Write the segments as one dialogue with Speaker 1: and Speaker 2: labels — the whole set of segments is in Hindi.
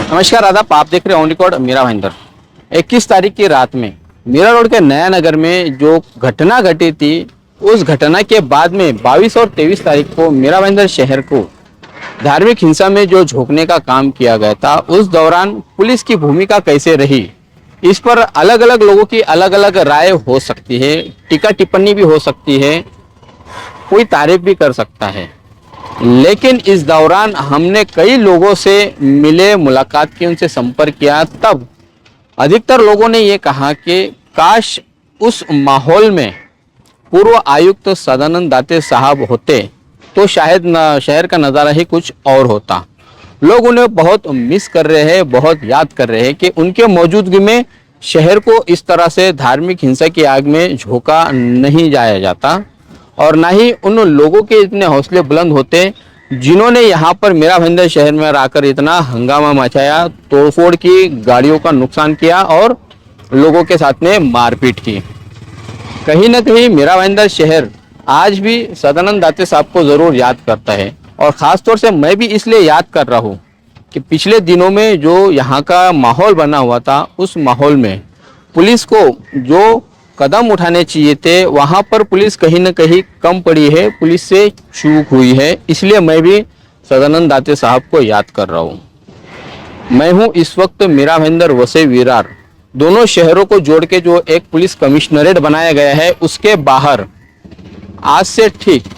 Speaker 1: नमस्कार आदाब, आप देख रहे हैं ऑन रिकॉर्ड मीरा भाईंदर। 21 तारीख की रात में मीरा रोड के नया नगर में जो घटना घटी थी, उस घटना के बाद में 22 और 23 तारीख को मीरा भाईंदर शहर को धार्मिक हिंसा में जो झोंकने का काम किया गया था, उस दौरान पुलिस की भूमिका कैसे रही, इस पर अलग अलग लोगों की अलग अलग राय हो सकती है, टीका टिप्पणी भी हो सकती है, कोई तारीफ भी कर सकता है। लेकिन इस दौरान हमने कई लोगों से मिले, मुलाकात की, उनसे संपर्क किया, तब अधिकतर लोगों ने ये कहा कि काश उस माहौल में पूर्व आयुक्त सदानंद दाते साहब होते तो शायद शहर का नज़ारा ही कुछ और होता। लोग उन्हें बहुत मिस कर रहे हैं, बहुत याद कर रहे हैं कि उनके मौजूदगी में शहर को इस तरह से धार्मिक हिंसा की आग में झोंका नहीं जाया जाता और ना ही उन लोगों के इतने हौसले बुलंद होते जिन्होंने यहाँ पर मीरा भाईंदर शहर में आकर इतना हंगामा मचाया, तोड़फोड़ की, गाड़ियों का नुकसान किया और लोगों के साथ में मारपीट की। कहीं ना कहीं मीरा भाईंदर शहर आज भी सदानंद दाते साहब को ज़रूर याद करता है और ख़ास तौर से मैं भी इसलिए याद कर रहा हूँ कि पिछले दिनों में जो यहाँ का माहौल बना हुआ था, उस माहौल में पुलिस को जो कदम उठाने चाहिए थे, वहाँ पर पुलिस कहीं ना कहीं कम पड़ी है, पुलिस से चूक हुई है। इसलिए मैं भी सदानंद दाते साहब को याद कर रहा हूँ। मैं हूँ इस वक्त मीरा भाईंदर वसई विरार, दोनों शहरों को जोड़ के जो एक पुलिस कमिश्नरेट बनाया गया है, उसके बाहर आज से ठीक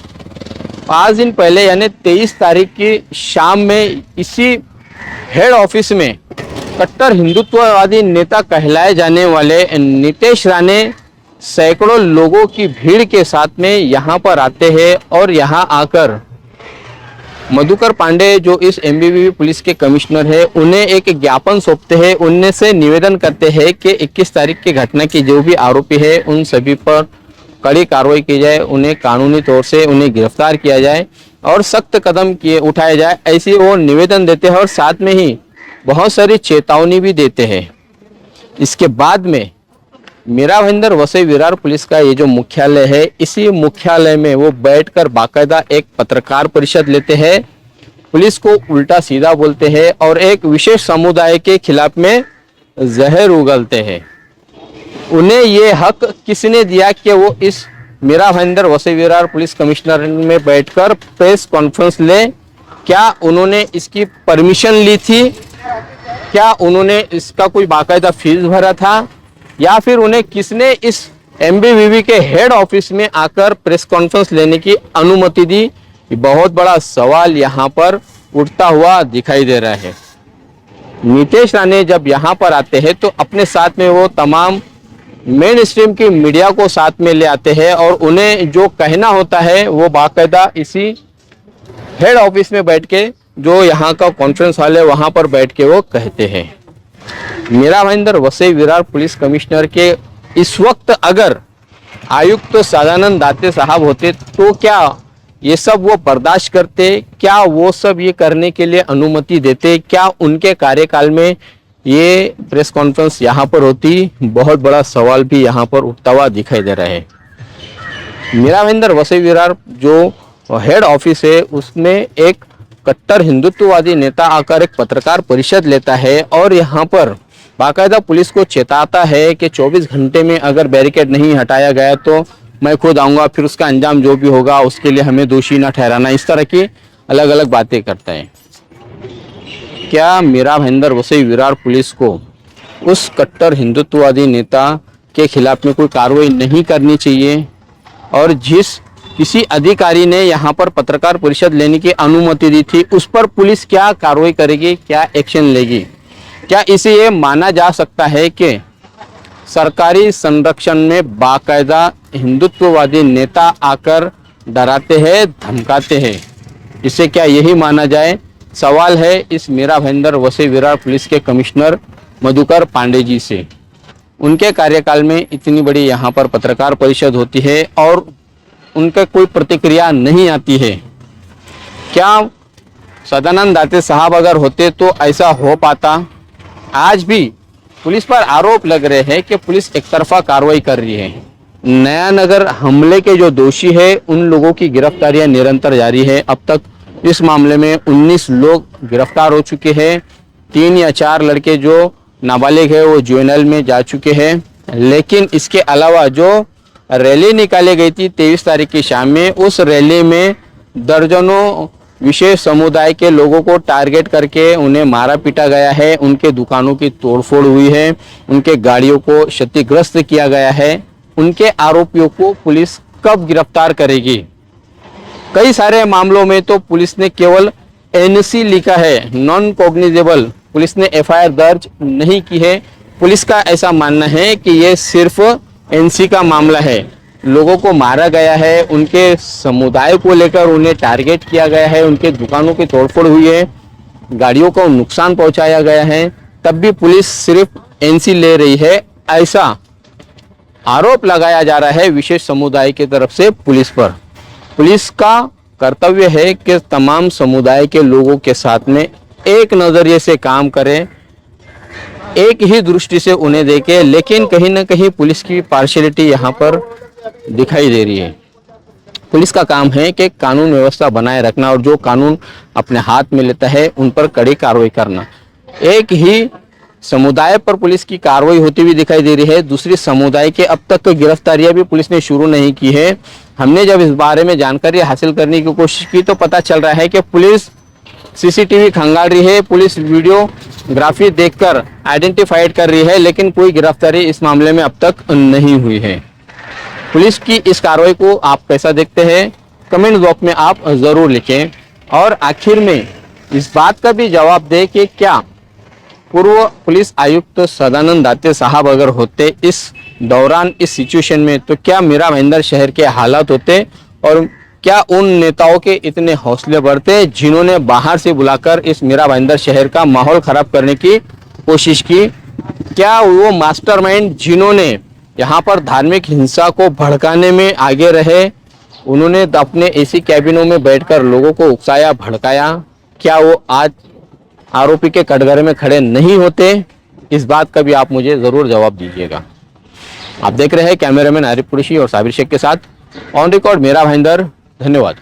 Speaker 1: 5 दिन पहले यानी 23 तारीख की शाम में इसी हेड ऑफिस में कट्टर हिंदुत्ववादी नेता कहलाए जाने वाले नितेश राणे सैकड़ों लोगों की भीड़ के साथ में यहाँ पर आते हैं और यहाँ आकर मधुकर पांडे जो इस एमबीबी पुलिस के कमिश्नर है, उन्हें एक ज्ञापन सौंपते हैं, उनसे से निवेदन करते हैं कि 21 तारीख की घटना की जो भी आरोपी है उन सभी पर कड़ी कार्रवाई की जाए, उन्हें कानूनी तौर से उन्हें गिरफ्तार किया जाए और सख्त कदम किए उठाए जाए, ऐसी वो निवेदन देते हैं और साथ में ही बहुत सारी चेतावनी भी देते हैं। इसके बाद में मीरा भाईंदर वसई विरार पुलिस का ये जो मुख्यालय है, इसी मुख्यालय में वो बैठकर बाकायदा एक पत्रकार परिषद लेते हैं, पुलिस को उल्टा सीधा बोलते हैं और एक विशेष समुदाय के खिलाफ में जहर उगलते हैं। उन्हें ये हक किसने दिया कि वो इस मीरा भाईंदर वसई विरार पुलिस कमिश्नर में बैठकर प्रेस कॉन्फ्रेंस ले? क्या उन्होंने इसकी परमिशन ली थी? क्या उन्होंने इसका कोई बाकायदा फीस भरा था या फिर उन्हें किसने इस एमबीवीबी के हेड ऑफिस में आकर प्रेस कॉन्फ्रेंस लेने की अनुमति दी? ये बहुत बड़ा सवाल यहाँ पर उठता हुआ दिखाई दे रहा है। नितेश राणे जब यहाँ पर आते हैं तो अपने साथ में वो तमाम मेन स्ट्रीम की मीडिया को साथ में ले आते हैं और उन्हें जो कहना होता है वो बाकायदा इसी हेड ऑफिस में बैठ के, जो यहाँ का कॉन्फ्रेंस हॉल है वहाँ पर बैठ के वो कहते हैं। मीरा भाईंदर वसई विरार पुलिस कमिश्नर के इस वक्त अगर आयुक्त तो सदानंद दाते साहब होते तो क्या ये सब वो बर्दाश्त करते? क्या वो सब ये करने के लिए अनुमति देते? क्या उनके कार्यकाल में ये प्रेस कॉन्फ्रेंस यहाँ पर होती? बहुत बड़ा सवाल भी यहाँ पर उठता हुआ दिखाई दे रहा है। मीरा भाईंदर वसई विरार जो हेड ऑफिस है, उसमें एक कट्टर हिंदुत्ववादी नेता आकर एक पत्रकार परिषद लेता है और यहाँ पर बाकायदा पुलिस को चेताता है कि 24 घंटे में अगर बैरिकेड नहीं हटाया गया तो मैं खुद आऊँगा, फिर उसका अंजाम जो भी होगा उसके लिए हमें दोषी न ठहराना, इस तरह की अलग अलग बातें करता है। क्या मीरा भाईंदर वसई विरार पुलिस को उस कट्टर हिंदुत्ववादी नेता के खिलाफ में कोई कार्रवाई नहीं करनी चाहिए? और जिस किसी अधिकारी ने यहाँ पर पत्रकार परिषद लेने की अनुमति दी थी, उस पर पुलिस क्या कार्रवाई करेगी, क्या एक्शन लेगी? क्या इसे ये माना जा सकता है कि सरकारी संरक्षण में बाकायदा हिंदुत्ववादी नेता आकर डराते हैं, धमकाते हैं? इसे क्या यही माना जाए? सवाल है इस मीरा भाईंदर वसई विरार पुलिस के कमिश्नर मधुकर पांडे जी से। उनके कार्यकाल में इतनी बड़ी यहाँ पर पत्रकार परिषद होती है और उनका कोई प्रतिक्रिया नहीं आती है। क्या सदानंद दाते साहब अगर होते तो ऐसा हो पाता? आज भी पुलिस पर आरोप लग रहे हैं कि पुलिस एक तरफा कार्रवाई कर रही है। नया नगर हमले के जो दोषी है उन लोगों की गिरफ्तारियां निरंतर जारी है। अब तक इस मामले में 19 लोग गिरफ्तार हो चुके हैं। 3 या 4 लड़के जो नाबालिग है वो जुवेनाइल में जा चुके हैं। लेकिन इसके अलावा जो रैली निकाली गई थी 23 तारीख की शाम में, उस रैली में दर्जनों विशेष समुदाय के लोगों को टारगेट करके उन्हें मारा पीटा गया है, उनके दुकानों की तोड़फोड़ हुई है, उनके गाड़ियों को क्षतिग्रस्त किया गया है। उनके आरोपियों को पुलिस कब गिरफ्तार करेगी? कई सारे मामलों में तो पुलिस ने केवल एनसी लिखा है, नॉन कॉग्निजेबल, पुलिस ने एफआईआर दर्ज नहीं की है। पुलिस का ऐसा मानना है कि ये सिर्फ एनसी का मामला है, लोगों को मारा गया है, उनके समुदाय को लेकर उन्हें टारगेट किया गया है, उनके दुकानों की तोड़फोड़ हुई है, गाड़ियों को नुकसान पहुंचाया गया है, तब भी पुलिस सिर्फ एनसी ले रही है, ऐसा आरोप लगाया जा रहा है विशेष समुदाय की तरफ से पुलिस पर। पुलिस का कर्तव्य है कि तमाम समुदाय के लोगों के साथ में एक नजरिए से काम करे, एक ही दृष्टि से उन्हें देखे, लेकिन कहीं ना कहीं पुलिस की पार्शियलिटी यहाँ पर दिखाई दे रही है। पुलिस का काम है कि कानून व्यवस्था बनाए रखना और जो कानून अपने हाथ में लेता है उन पर कड़ी कार्रवाई करना। एक ही समुदाय पर पुलिस की कार्रवाई होती हुई दिखाई दे रही है, दूसरी समुदाय के अब तक गिरफ्तारियां भी पुलिस ने शुरू नहीं की है। हमने जब इस बारे में जानकारी हासिल करने की कोशिश की तो पता चल रहा है कि पुलिस सीसीटीवी खंगाल रही है, पुलिस वीडियोग्राफी देखकर आइडेंटिफाइड कर रही है, लेकिन कोई गिरफ्तारी इस मामले में अब तक नहीं हुई है। पुलिस की इस कार्रवाई को आप कैसा देखते हैं, कमेंट बॉक्स में आप जरूर लिखें। और आखिर में इस बात का भी जवाब दें कि क्या पूर्व पुलिस आयुक्त सदानंद दाते साहब अगर होते इस दौरान इस सिचुएशन में, तो क्या मीरा भाईंदर शहर के हालात होते, और क्या उन नेताओं के इतने हौसले बढ़ते जिन्होंने बाहर से बुलाकर इस मीरा भाईंदर शहर का माहौल खराब करने की कोशिश की? क्या वो मास्टरमाइंड जिन्होंने यहाँ पर धार्मिक हिंसा को भड़काने में आगे रहे, उन्होंने अपने एसी कैबिनों में बैठकर लोगों को उकसाया, भड़काया, क्या वो आज आरोपी के कटघरे में खड़े नहीं होते? इस बात का भी आप मुझे जरूर जवाब दीजिएगा। आप देख रहे हैं कैमरामैन आरिफ कुरैशी और साबिर शेख के साथ ऑन रिकॉर्ड मीरा भाईंदर। धन्यवाद।